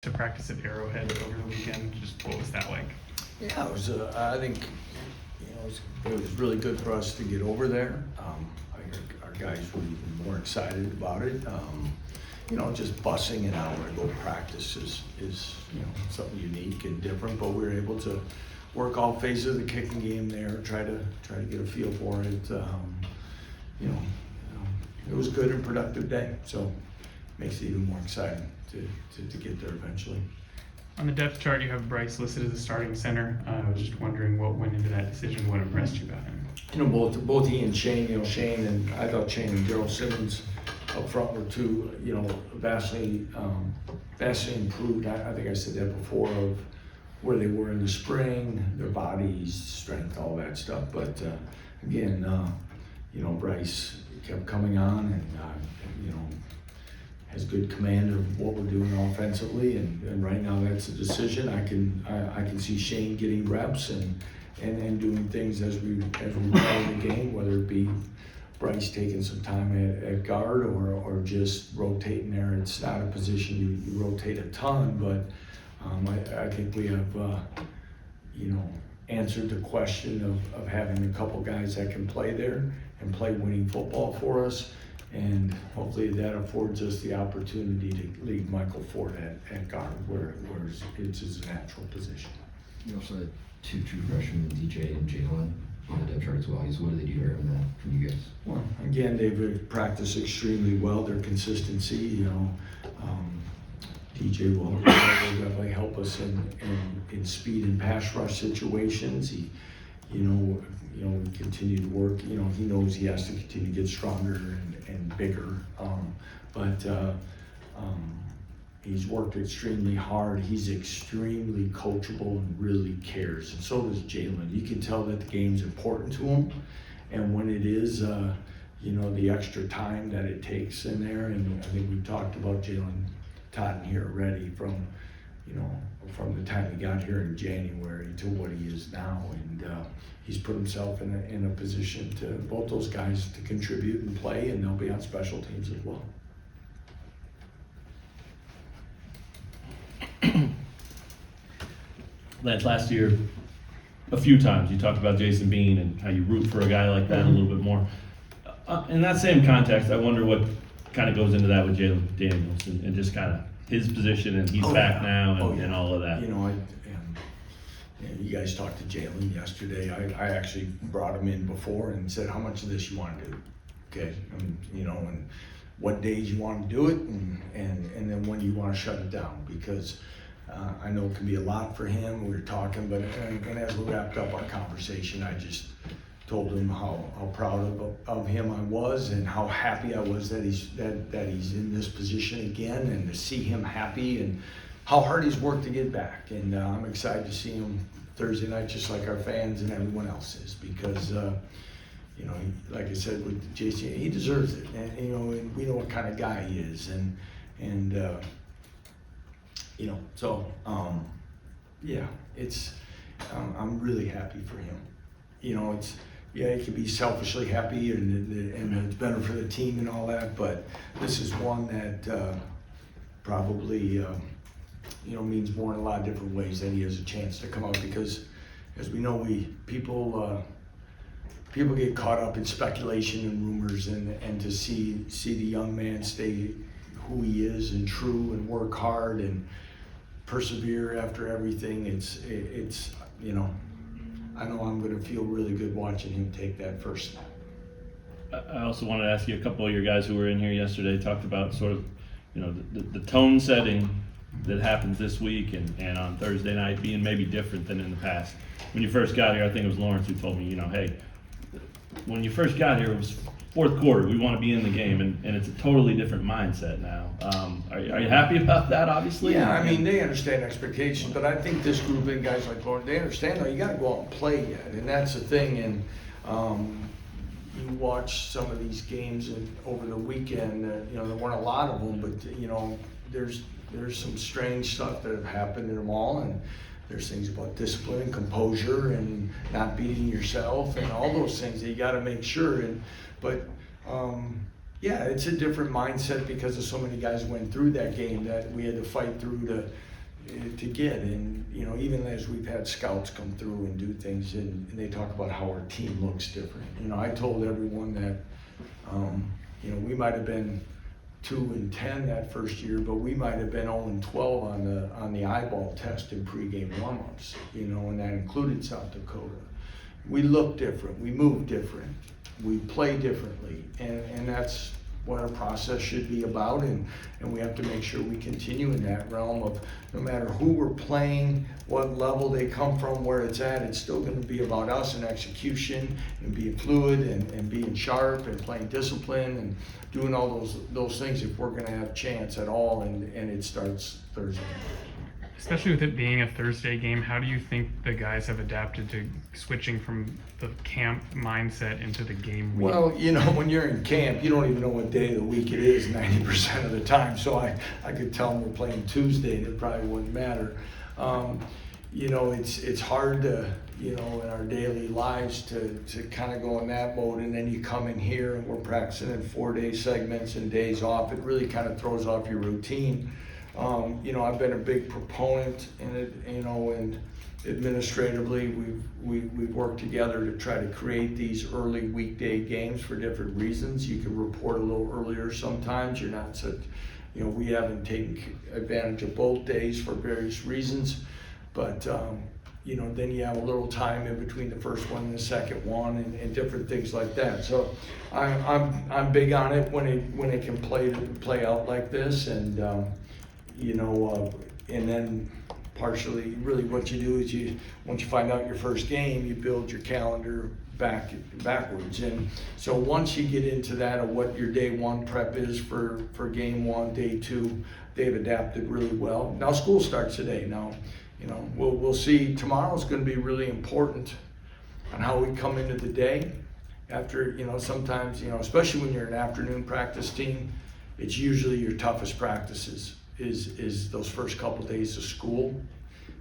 to practice at Arrowhead over the weekend. Just what was that like? Yeah, it was. I think it was really good for us to get over there. I think our guys were even more excited about it. Just busing an hour to go practice is something unique and different. But we were able to work all phases of the kicking game there. Try to get a feel for it. It was a good and productive day. So makes it even more exciting to get there eventually. On the depth chart, you have Bryce listed as a starting center. I was just wondering what went into that decision. What impressed you about him? Both he and Shane. Shane and I thought Shane and Daryl Simmons up front were two. Vastly improved. I think I said that before of where they were in the spring, their bodies, strength, all that stuff. But again, Bryce kept coming on and has good command of what we're doing offensively, and right now that's a decision. I can see Shane getting reps and doing things as we play the game, whether it be Bryce taking some time at guard or just rotating there. It's not a position you rotate a ton, but I think we have answered the question of having a couple guys that can play there and play winning football for us. And hopefully that affords us the opportunity to leave Michael Ford at guard, where it's his natural position. You also had two true freshmen, DJ and Jaylen, on the depth chart as well. What do they do better than that from you guys? Well, again, they've practiced extremely well. Their consistency, DJ will definitely help us in speed and pass rush situations. We continue to work. He knows he has to continue to get stronger and bigger. He's worked extremely hard. He's extremely coachable and really cares. And so does Jaylen. You can tell that the game's important to him. And when it is, the extra time that it takes in there. And I think we've talked about Jaylen Totten here already from the time he got here in January to what he is now. And he's put himself in a position to both those guys to contribute and play, and they'll be on special teams as well. Lance, last year, a few times you talked about Jason Bean and how you root for a guy like that a little bit more. In that same context, I wonder what kind of goes into that with Jaylen Daniels and just kind of his position, and he's back now and all of that. You guys talked to Jaylen yesterday. I actually brought him in before and said, how much of this you want to do? Okay, and what days you want to do it, and then when you want to shut it down, because I know it can be a lot for him. We were talking, but and as we wrapped up our conversation, I just told him how proud of him I was and how happy I was that he's in this position again, and to see him happy and how hard he's worked to get back. And I'm excited to see him Thursday night, just like our fans and everyone else is, because like I said with JC, he deserves it, and we know what kind of guy he is, I'm really happy for him. He can be selfishly happy and it's better for the team and all that, but this is one that probably means more in a lot of different ways, that he has a chance to come out, because as we know, people get caught up in speculation and rumors, and to see the young man stay who he is and true and work hard and persevere after everything, it's I know I'm going to feel really good watching him take that first step. I also wanted to ask you, a couple of your guys who were in here yesterday talked about sort of, the tone setting that happens this week and on Thursday night being maybe different than in the past. When you first got here, I think it was Lawrence who told me, hey, when you first got here, it was fourth quarter, we want to be in the game, and it's a totally different mindset now. Are you happy about that, obviously? Yeah, they understand expectations, but I think this group and guys like Lawrence, they understand, you got to go out and play yet, and that's the thing. And you watch some of these games over the weekend, there weren't a lot of them, but there's some strange stuff that have happened in them all, and there's things about discipline and composure and not beating yourself and all those things that you got to make sure. But it's a different mindset because of so many guys went through that game that we had to fight through to get. And, you know, even as we've had scouts come through and do things, and they talk about how our team looks different. You know, I told everyone that, you know, we might have been 2-10 that first year, but we might have been 0-12 on the eyeball test in pregame warm-ups, you know, and that included South Dakota. We look different, we move different, we play differently, and that's what our process should be about, and we have to make sure we continue in that realm of no matter who we're playing, what level they come from, where it's at, it's still gonna be about us and execution and being fluid and being sharp and playing discipline and doing all those things if we're gonna have chance at all, and it starts Thursday. Especially with it being a Thursday game, how do you think the guys have adapted to switching from the camp mindset into the game week? Well, you know, when you're in camp, you don't even know what day of the week it is 90% of the time. So I could tell them we're playing Tuesday, and it probably wouldn't matter. You know, it's hard to, you know, in our daily lives to kind of go in that mode, and then you come in here and we're practicing in 4-day segments and days off. It really kind of throws off your routine. You know, I've been a big proponent in it, you know, and administratively we've worked together to try to create these early weekday games for different reasons. You can report a little earlier sometimes. You're not such, you know, we haven't taken advantage of both days for various reasons, but you know, then you have a little time in between the first one and the second one, and different things like that. So I'm big on it when it can play out like this, and you know, and then partially, really what you do is once you find out your first game, you build your calendar backwards. And so once you get into that of what your day one prep is for game one, day two, they've adapted really well. Now school starts today. Now, you know, we'll see. Tomorrow's going to be really important on how we come into the day. After, you know, sometimes, you know, especially when you're an afternoon practice team, it's usually your toughest practices is those first couple days of school.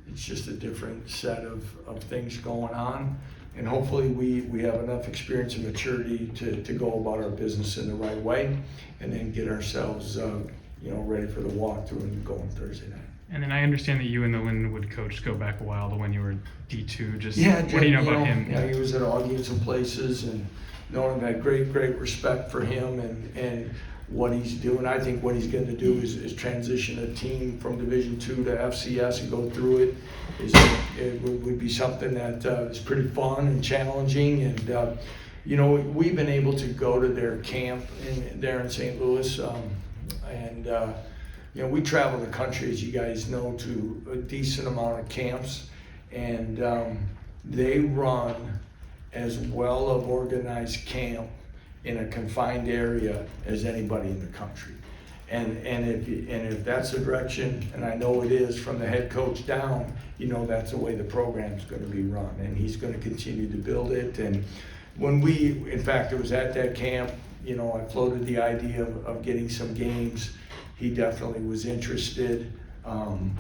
It's just a different set of things going on, and hopefully we have enough experience and maturity to go about our business in the right way, and then get ourselves you know, ready for the walkthrough and go on Thursday night. And then I understand that you and the Lyonwood coach go back a while to when you were D2. Just Yeah, what do you know about him? Yeah, he was at Audience and places, and I've had great respect for him and what he's doing. I think what he's going to do is transition a team from Division II to FCS and go through it. It would be something that is pretty fun and challenging. And you know, we've been able to go to their camp there in St. Louis, and you know, we travel the country, as you guys know, to a decent amount of camps, and they run as well of organized camp in a confined area as anybody in the country. And if that's the direction, and I know it is from the head coach down, you know, that's the way the program's going to be run, and he's going to continue to build it. And when in fact, it was at that camp, you know, I floated the idea of getting some games. He definitely was interested, and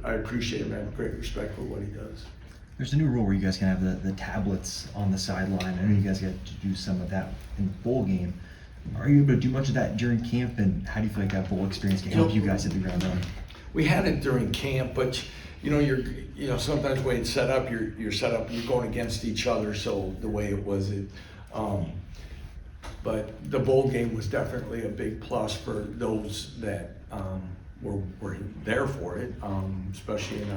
I appreciate him. I have great respect for what he does. There's a new rule where you guys can have the tablets on the sideline. I know you guys got to do some of that in the bowl game. Are you able to do much of that during camp, and how do you feel like that bowl experience can help you guys hit the ground running? We had it during camp, but you know, sometimes the way it's set up, you're set up, you're going against each other. So the way it was, but the bowl game was definitely a big plus for those that were there for it, especially in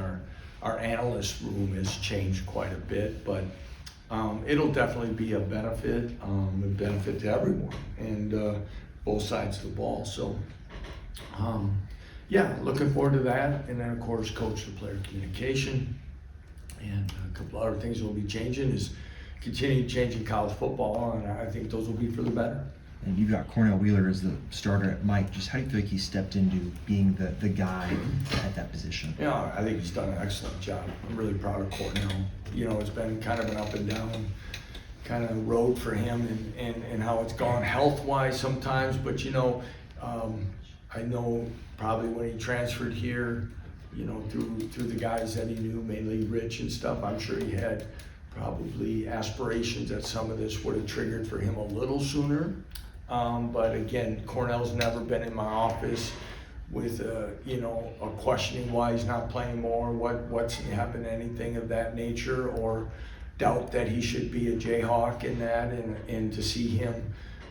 our analyst room has changed quite a bit, but it'll definitely be a benefit to everyone, and both sides of the ball. So yeah, looking forward to that. And then of course, coach to player communication, and a couple other things will be changing is continue changing college football, and I think those will be for the better. And you've got Cornell Wheeler as the starter at Mike. Just how do you feel like he stepped into being the guy at that position? Yeah, I think he's done an excellent job. I'm really proud of Cornell. You know, it's been kind of an up and down kind of road for him, and how it's gone health-wise sometimes. But you know, I know probably when he transferred here, you know, through the guys that he knew, mainly Rich and stuff, I'm sure he had probably aspirations that some of this would have triggered for him a little sooner. But again, Cornell's never been in my office you know, a questioning why he's not playing more, what's happened, anything of that nature, or doubt that he should be a Jayhawk in that, and to see him,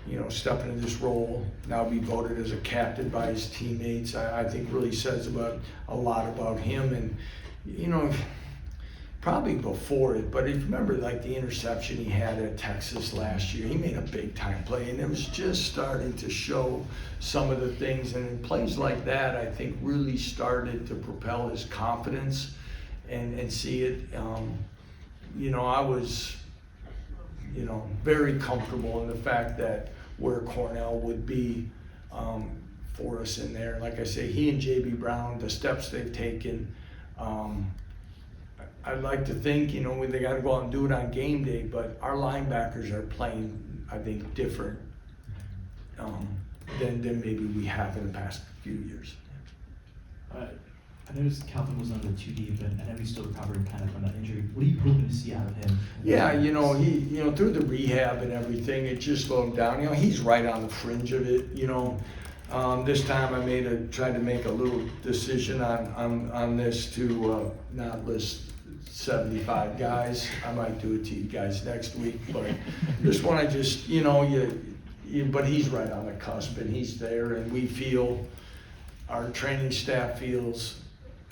you know, step into this role, now be voted as a captain by his teammates, I think really says a lot about him. And, you know, probably before it, but if you remember like the interception he had at Texas last year, he made a big time play, and it was just starting to show some of the things, and in plays like that, I think really started to propel his confidence and see it. You know, I was, you know, very comfortable in the fact that where Cornell would be for us in there. Like I say, he and JB Brown, the steps they've taken, I'd like to think, you know, they got to go out and do it on game day, but our linebackers are playing, I think, different than maybe we have in the past few years. I noticed Calvin was on the 2 deep, and I know he's still recovering kind of from that injury. What are you hoping to see out of him? Yeah, you know, you know, through the rehab and everything, it just slowed him down. You know, he's right on the fringe of it. You know, this time I tried to make a little decision on this to not list 75 guys. I might do it to you guys next week, but this one I just, you know, but he's right on the cusp, and he's there, and we feel, our training staff feels,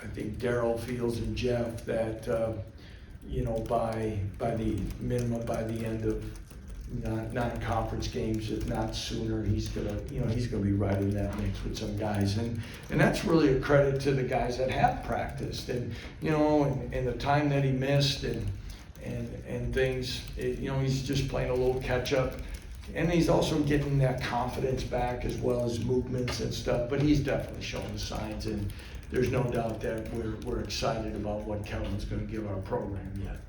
I think Daryl feels, and Jeff, that you know, by the minimum, by the end of non-conference games, if not sooner, he's gonna be right in that mix with some guys, and that's really a credit to the guys that have practiced, and you know, and the time that he missed, and things, you know, he's just playing a little catch up, and he's also getting that confidence back as well as movements and stuff. But he's definitely showing the signs, and there's no doubt that we're excited about what Kevin's going to give our program yet.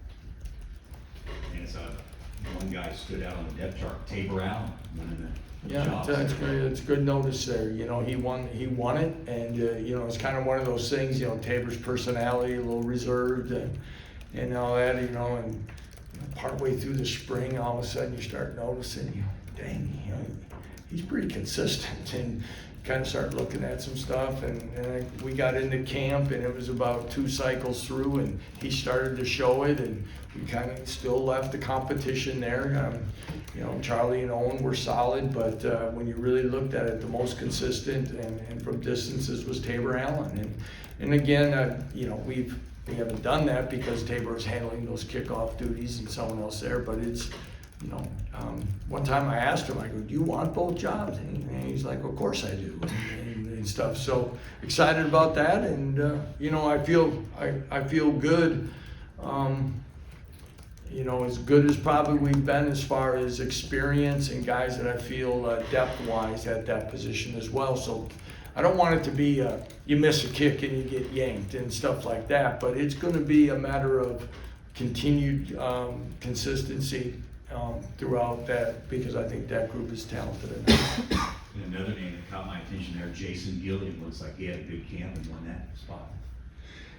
And it's one guy stood out on the depth chart, Tabor Allen, winning the Yeah, job. that's great. It's good notice there. You know, he won it, and you know, it's kind of one of those things. You know, Tabor's personality, a little reserved, and all that. You know, and partway through the spring, all of a sudden you start noticing, you know, dang, you know, he's pretty consistent, and kind of start looking at some stuff, and we got into camp, and it was about 2 cycles through, and he started to show it, and we kind of still left the competition there. You know, Charlie and Owen were solid, but when you really looked at it, the most consistent and from distances was Tabor Allen, and again, you know, we haven't done that because Tabor is handling those kickoff duties and someone else there, but it's, you know, one time I asked him, I go, do you want both jobs? And he's like, of course I do, and stuff. So excited about that, and you know, I feel good. You know, as good as probably we've been as far as experience and guys that I feel depth-wise at that position as well. So I don't want it to be you miss a kick and you get yanked and stuff like that, but it's going to be a matter of continued consistency throughout that, because I think that group is talented enough. And another name that caught my attention there, Jason Gillian, looks like he had a good camp and won that spot.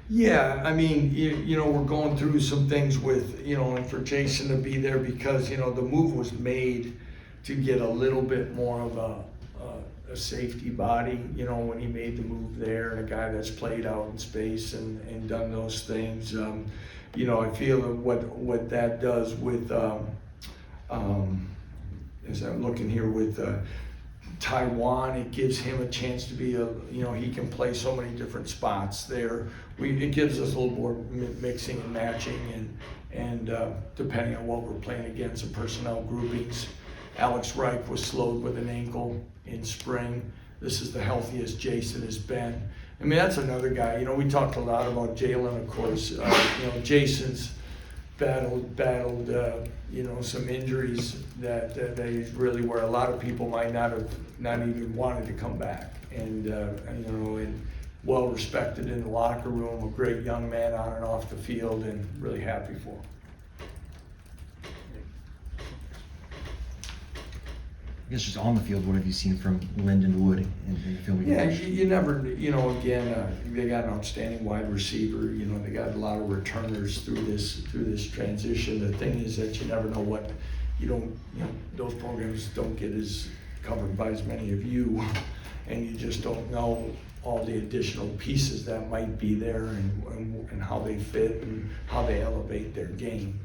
Yeah, I mean, you know, we're going through some things with, you know, and for Jason to be there, because, you know, the move was made to get a little bit more of a safety body, you know, when he made the move there, and a guy that's played out in space and done those things. You know, I feel that what that does with, as I'm looking here with Taiwan, it gives him a chance to be you know, he can play so many different spots there. It gives us a little more mixing and matching, and depending on what we're playing against, the personnel groupings. Alex Reich was slowed with an ankle in spring. This is the healthiest Jason has been. I mean, that's another guy. You know, we talked a lot about Jaylen, of course. You know, Jason's battled, you know, some injuries that he's really, where a lot of people might not even wanted to come back. And you know, and well respected in the locker room, a great young man on and off the field, and really happy for him. I guess just on the field, what have you seen from Lyon Wood in the film? Yeah, you never, you know, again, they got an outstanding wide receiver. You know, they got a lot of returners through this transition. The thing is that you never know what, you know, those programs don't get as covered by as many of you. and you just don't know all the additional pieces that might be there and how they fit and how they elevate their game,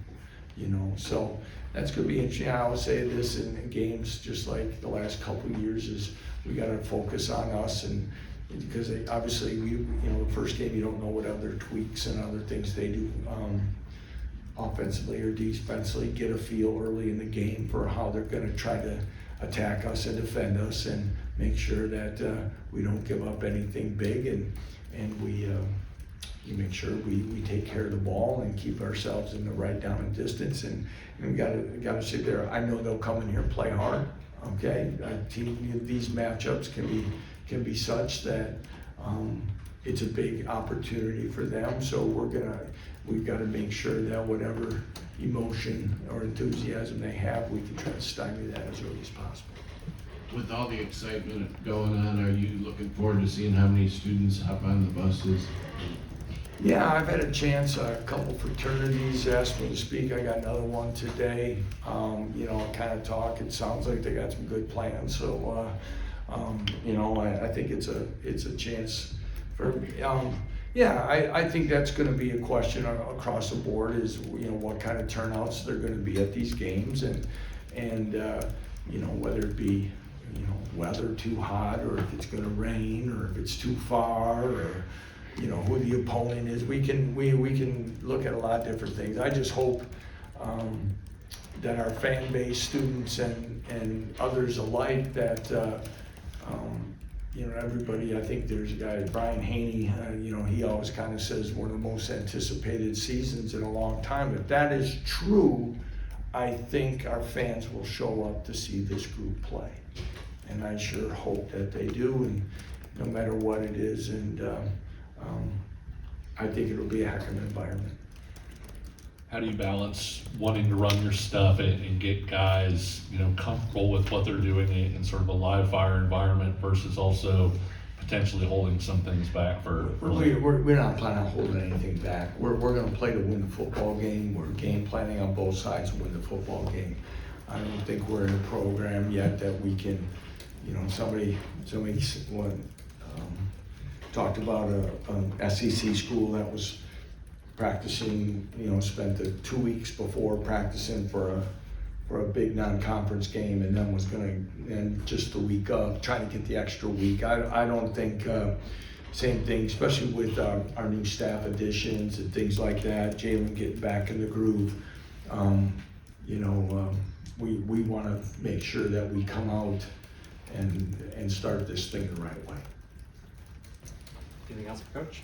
you know. So that's gonna be interesting. I always say this in games, just like the last couple of years, is we gotta focus on us, and because obviously the first game you don't know what other tweaks and other things they do offensively or defensively. Get a feel early in the game for how they're gonna try to attack us and defend us, and make sure that we don't give up anything big, and we make sure we take care of the ball and keep ourselves in the right down and distance, and we gotta sit there. I know they'll come in here and play hard. Okay, these matchups can be such that it's a big opportunity for them. So we've got to make sure that whatever emotion or enthusiasm they have, we can try to stymie that as early as possible. With all the excitement going on, are you looking forward to seeing how many students hop on the buses? Yeah, I've had a chance, a couple fraternities asked me to speak. I got another one today. Kind of talk. It sounds like they got some good plans. So, I think it's a chance for me. I think that's going to be a question across the board is, what kind of turnouts they're going to be at these games, and whether it be, weather too hot, or if it's going to rain, or if it's too far, or who the opponent is. We can look at a lot of different things. I just hope that our fan base, students and others alike, that everybody. I think there's a guy, Brian Haney. He always kind of says one of the most anticipated seasons in a long time. If that is true, I think our fans will show up to see this group play, and I sure hope that they do. And no matter what it is, and I think it'll be a heck of an environment. How do you balance wanting to run your stuff and get guys, comfortable with what they're doing in sort of a live fire environment versus also potentially holding some things back for later? We're not planning on holding anything back. We're going to play to win the football game. We're game planning on both sides to win the football game. I don't think we're in a program yet that we can, somebody talked about a SEC school that was practicing, spent the 2 weeks before practicing for a big non-conference game, and then was and just the week of trying to get the extra week. I don't think, same thing, especially with our new staff additions and things like that, Jaylen getting back in the groove. We want to make sure that we come out and start this thing the right way. Anything else for Coach?